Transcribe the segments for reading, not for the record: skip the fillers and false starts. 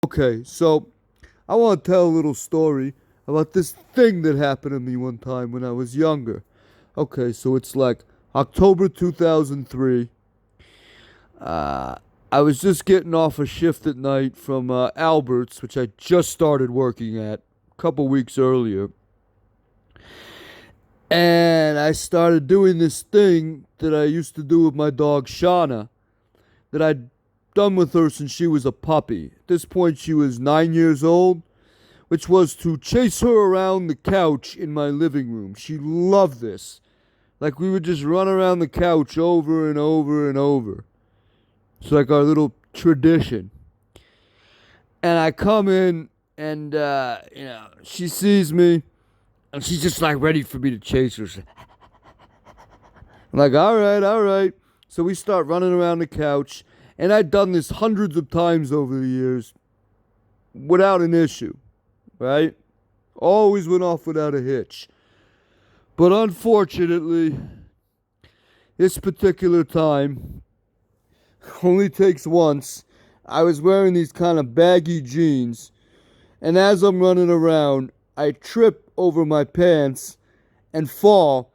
Okay, so I want to tell a little story about this thing that happened to me one time when I was younger. Okay, so it's like October 2003. Uh, I was just getting off a shift at night from Albert's, which I just started working at a couple weeks earlier. And I started doing this thing that I used to do with my dog Shauna that I'd done with her since she was a puppy. At this point, she was 9 years old, which was to chase her around the couch in my living room. She loved this. Like we would just run around the couch over and over and over. It's like our little tradition. And I come in and, she sees me and she's just like ready for me to chase her. I'm like, all right, all right. So we start running around the couch. And I'd done this hundreds of times over the years without an issue, right? Always went off without a hitch. But unfortunately, this particular time only takes once. I was wearing these kind of baggy jeans, and as I'm running around, I trip over my pants and fall.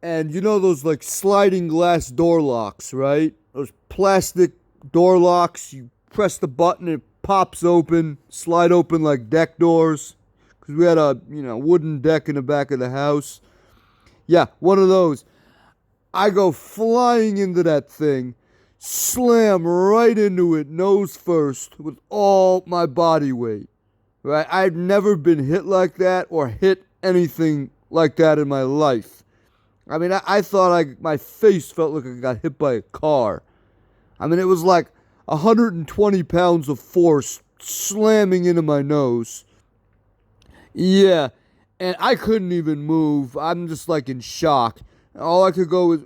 And you know those like sliding glass door locks, right? Those plastic door locks. You press the button, it pops open, slide open like deck doors. Because we had a wooden deck in the back of the house. Yeah, one of those. I go flying into that thing, slam right into it, nose first, with all my body weight. Right? I've never been hit like that or hit anything like that in my life. I mean, I thought my face felt like I got hit by a car. I mean, it was like 120 pounds of force slamming into my nose. Yeah, and I couldn't even move. I'm just like in shock. All I could go was,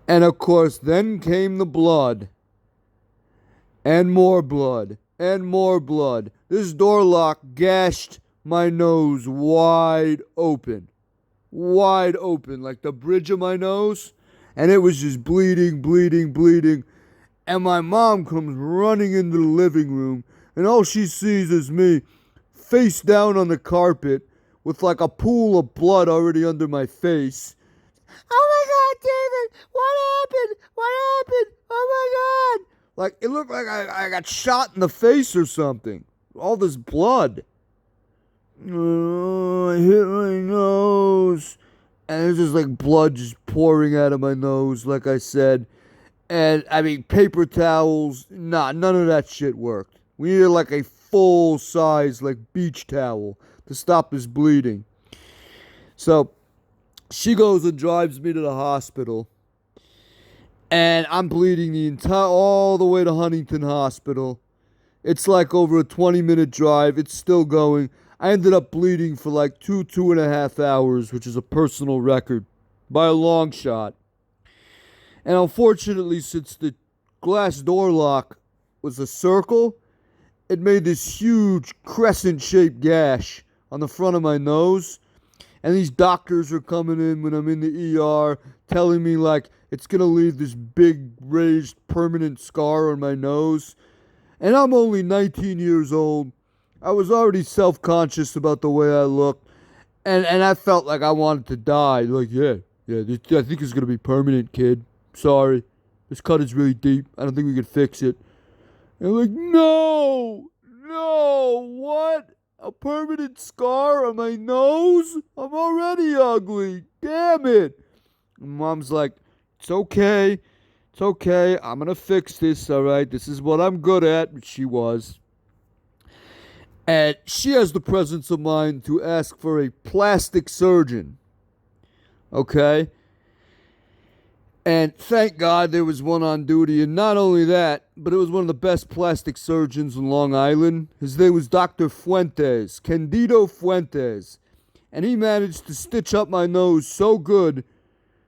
and of course, then came the blood, and more blood, and more blood. This door lock gashed my nose wide open, like the bridge of my nose, and it was just bleeding, bleeding, bleeding. And my mom comes running into the living room, and all she sees is me face down on the carpet with like a pool of blood already under my face. Oh my God, David, what happened? What happened? Oh my God. Like, it looked like I got shot in the face or something. All this blood. Oh, I hit my nose. And there's just like blood just pouring out of my nose, like I said. And I mean, paper towels, nah, none of that shit worked. We needed like a full size, like beach towel to stop this bleeding. So she goes and drives me to the hospital. And I'm bleeding all the way to Huntington Hospital. It's like over a 20-minute drive. It's still going. I ended up bleeding for like 2.5 hours, which is a personal record by a long shot. And unfortunately, since the glass door lock was a circle, it made this huge crescent shaped gash on the front of my nose. And these doctors are coming in when I'm in the ER telling me like it's going to leave this big raised permanent scar on my nose. And I'm only 19 years old. I was already self-conscious about the way I looked. And I felt like I wanted to die. Like, I think it's going to be permanent, kid. Sorry. This cut is really deep. I don't think we can fix it. And I'm like, no, what? A permanent scar on my nose? I'm already ugly. Damn it. And Mom's like, it's okay. It's okay. I'm going to fix this, all right? This is what I'm good at. But she was. And she has the presence of mind to ask for a plastic surgeon. Okay? And thank God there was one on duty. And not only that, but it was one of the best plastic surgeons in Long Island. His name was Dr. Fuentes, Candido Fuentes. And he managed to stitch up my nose so good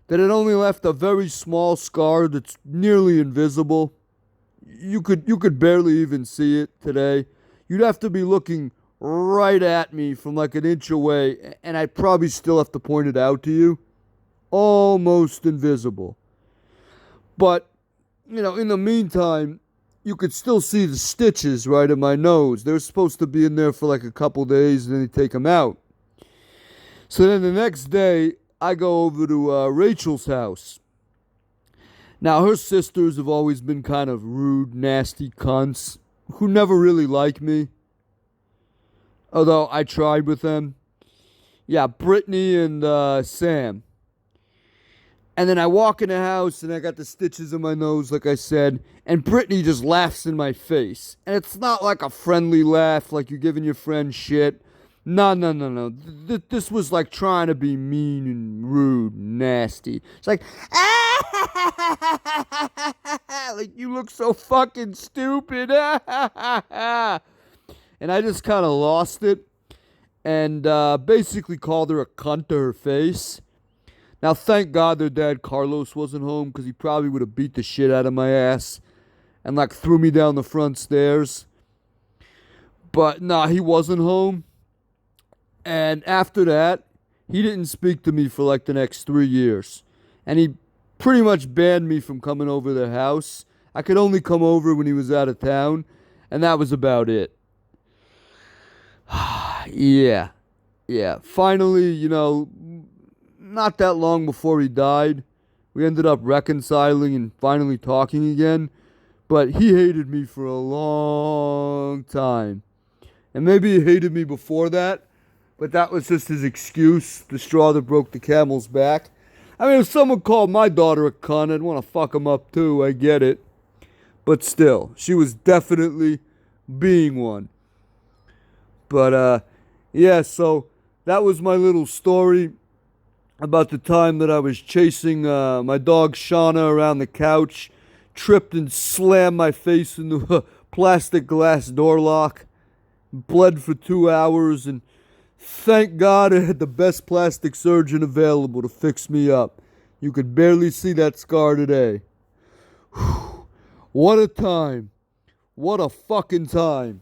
that it only left a very small scar that's nearly invisible. You could barely even see it today. You'd have to be looking right at me from like an inch away, and I'd probably still have to point it out to you. Almost invisible. But in the meantime, you could still see the stitches right in my nose. They're supposed to be in there for like a couple days and then they take them out. So then the next day, I go over to Rachel's house. Now, her sisters have always been kind of rude, nasty cunts who never really like me. Although I tried with them. Yeah, Brittany and Sam. And then I walk in the house and I got the stitches in my nose, like I said. And Brittany just laughs in my face. And it's not like a friendly laugh, like you're giving your friend shit. No, no, no, no. This was like trying to be mean and rude and nasty. It's like, like you look so fucking stupid. And I just kind of lost it and basically called her a cunt to her face. Now, thank God their dad Carlos wasn't home because he probably would have beat the shit out of my ass and like threw me down the front stairs. But nah, he wasn't home. And after that, he didn't speak to me for like the next 3 years. And he pretty much banned me from coming over to their house. I could only come over when he was out of town. And that was about it. Yeah. Yeah. Finally, not that long before he died, we ended up reconciling and finally talking again. But he hated me for a long time. And maybe he hated me before that. But that was just his excuse, the straw that broke the camel's back. I mean, if someone called my daughter a cunt, I'd want to fuck him up too, I get it. But still, she was definitely being one. But, yeah, so that was my little story about the time that I was chasing my dog Shauna around the couch, tripped and slammed my face into a plastic glass door lock, bled for 2 hours, and thank God I had the best plastic surgeon available to fix me up. You could barely see that scar today. What a time. What a fucking time.